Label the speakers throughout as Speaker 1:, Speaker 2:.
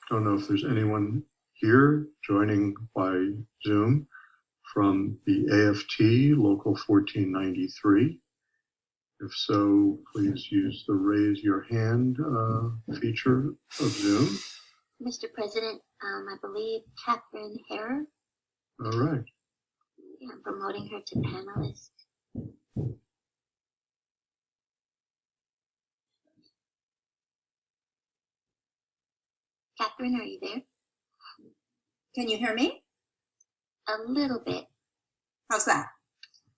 Speaker 1: don't know if there's anyone here joining by Zoom from the AFT, Local 1493. If so, please use the raise your hand feature of Zoom.
Speaker 2: Mr. President, I believe Katharine Harer.
Speaker 1: All right.
Speaker 2: Yeah, I'm promoting her to panelist. Katharine, are you there?
Speaker 3: Can you hear me?
Speaker 2: A little bit.
Speaker 3: How's that?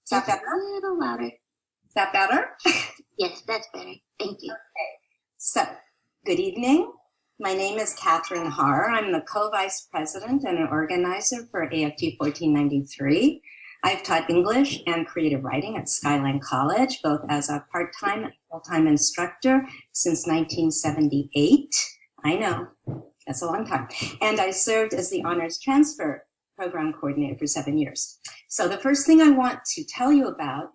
Speaker 3: Is that better?
Speaker 2: A little louder.
Speaker 3: Is that better?
Speaker 2: Yes, that's better. Thank you.
Speaker 3: Okay. So, good evening. My name is Katharine Harer. I'm the co-vice president and an organizer for AFT 1493. I've taught English and creative writing at Skyline College, both as a part-time and full-time instructor since 1978. I know, that's a long time. And I served as the honors transfer program coordinator for 7 years. So the first thing I want to tell you about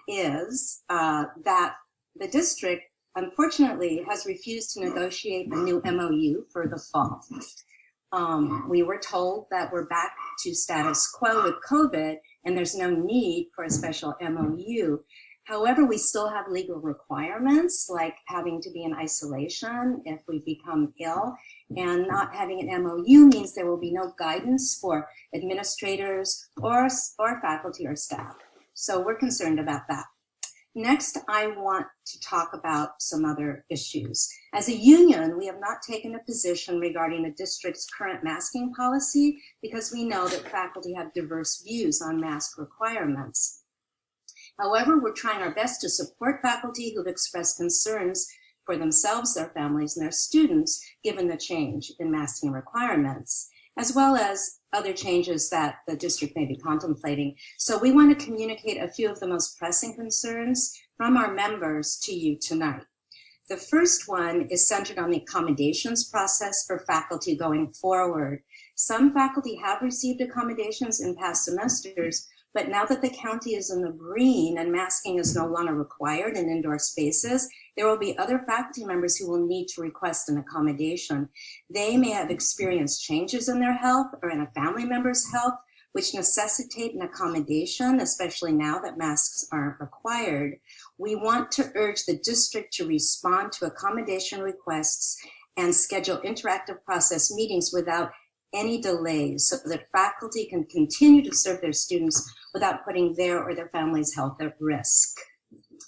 Speaker 3: is that the district, unfortunately, has refused to negotiate a new MOU for the fall. We were told that we're back to status quo with COVID and there's no need for a special MOU. However, we still have legal requirements like having to be in isolation if we become ill, and not having an MOU means there will be no guidance for administrators or faculty or staff. So we're concerned about that. Next, I want to talk about some other issues. As a union, we have not taken a position regarding the district's current masking policy because we know that faculty have diverse views on mask requirements. However, we're trying our best to support faculty who've expressed concerns for themselves, their families, and their students, given the change in masking requirements, as well as other changes that the district may be contemplating. So we want to communicate a few of the most pressing concerns from our members to you tonight. The first one is centered on the accommodations process for faculty going forward. Some faculty have received accommodations in past semesters, but now that the county is in the green and masking is no longer required in indoor spaces, there will be other faculty members who will need to request an accommodation. They may have experienced changes in their health or in a family member's health, which necessitate an accommodation, especially now that masks aren't required. We want to urge the district to respond to accommodation requests and schedule interactive process meetings without any delays so that faculty can continue to serve their students without putting their or their family's health at risk.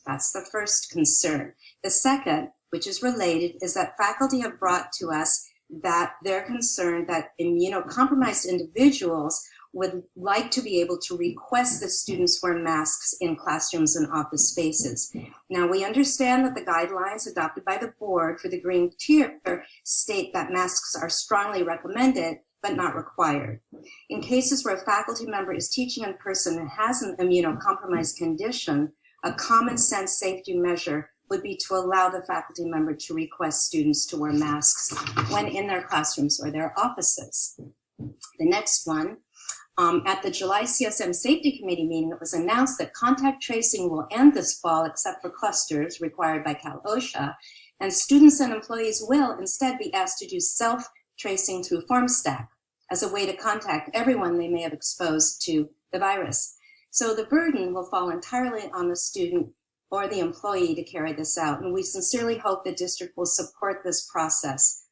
Speaker 3: That's the first concern. The second, which is related, is that faculty have brought to us that they're concerned that immunocompromised individuals would like to be able to request that students wear masks in classrooms and office spaces. Now, we understand that the guidelines adopted by the board for the green tier state that masks are strongly recommended, but not required. In cases where a faculty member is teaching in person and has an immunocompromised condition, a common sense safety measure would be to allow the faculty member to request students to wear masks when in their classrooms or their offices. The next one, at the July CSM Safety Committee meeting, it was announced that contact tracing will end this fall except for clusters required by Cal OSHA, and students and employees will instead be asked to do self-tracing through FormStack as a way to contact everyone they may have exposed to the virus. So the burden will fall entirely on the student or the employee to carry this out, and we sincerely hope the district will support this process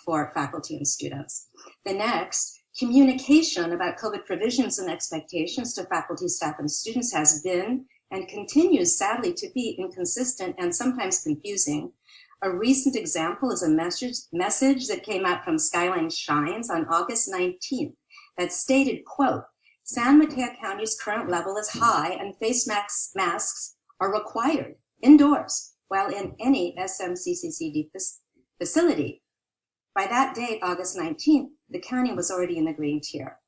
Speaker 3: for faculty and students. The next, communication about COVID provisions and expectations to faculty, staff, and students has been and continues, sadly, to be inconsistent and sometimes confusing. A recent example is a message that came out from Skyline Shines on August 19th that stated, quote, San Mateo County's current level is high and face masks are required indoors while in any SMCCCD facility. By that date, August 19th, the county was already in the green tier.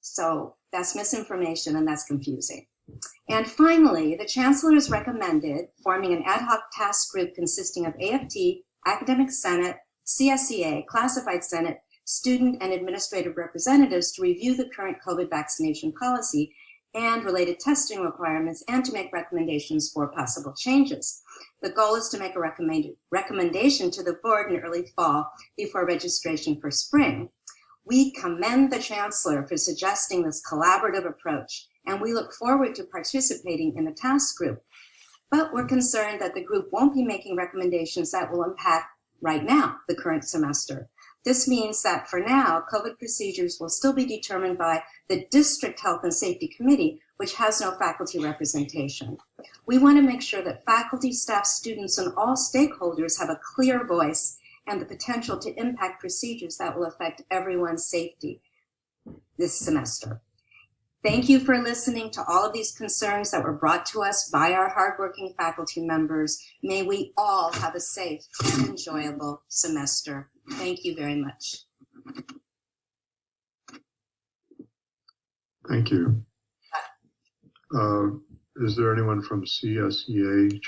Speaker 3: So that's misinformation and that's confusing. And finally, the chancellor has recommended forming an ad hoc task group consisting of AFT, Academic Senate, CSEA, Classified Senate, student and administrative representatives to review the current COVID vaccination policy and related testing requirements, and to make recommendations for possible changes. The goal is to make a recommendation to the board in early fall before registration for spring. We commend the Chancellor for suggesting this collaborative approach, and we look forward to participating in the task group. But we're concerned that the group won't be making recommendations that will impact right now, the current semester. This means that for now, COVID procedures will still be determined by the District Health and Safety Committee, which has no faculty representation. We want to make sure that faculty, staff, students, and all stakeholders have a clear voice and the potential to impact procedures that will affect everyone's safety this semester. Thank you for listening to all of these concerns that were brought to us by our hardworking faculty members. May we all have a safe and enjoyable semester. Thank you very much.
Speaker 1: Thank you. Is there anyone from CSEA?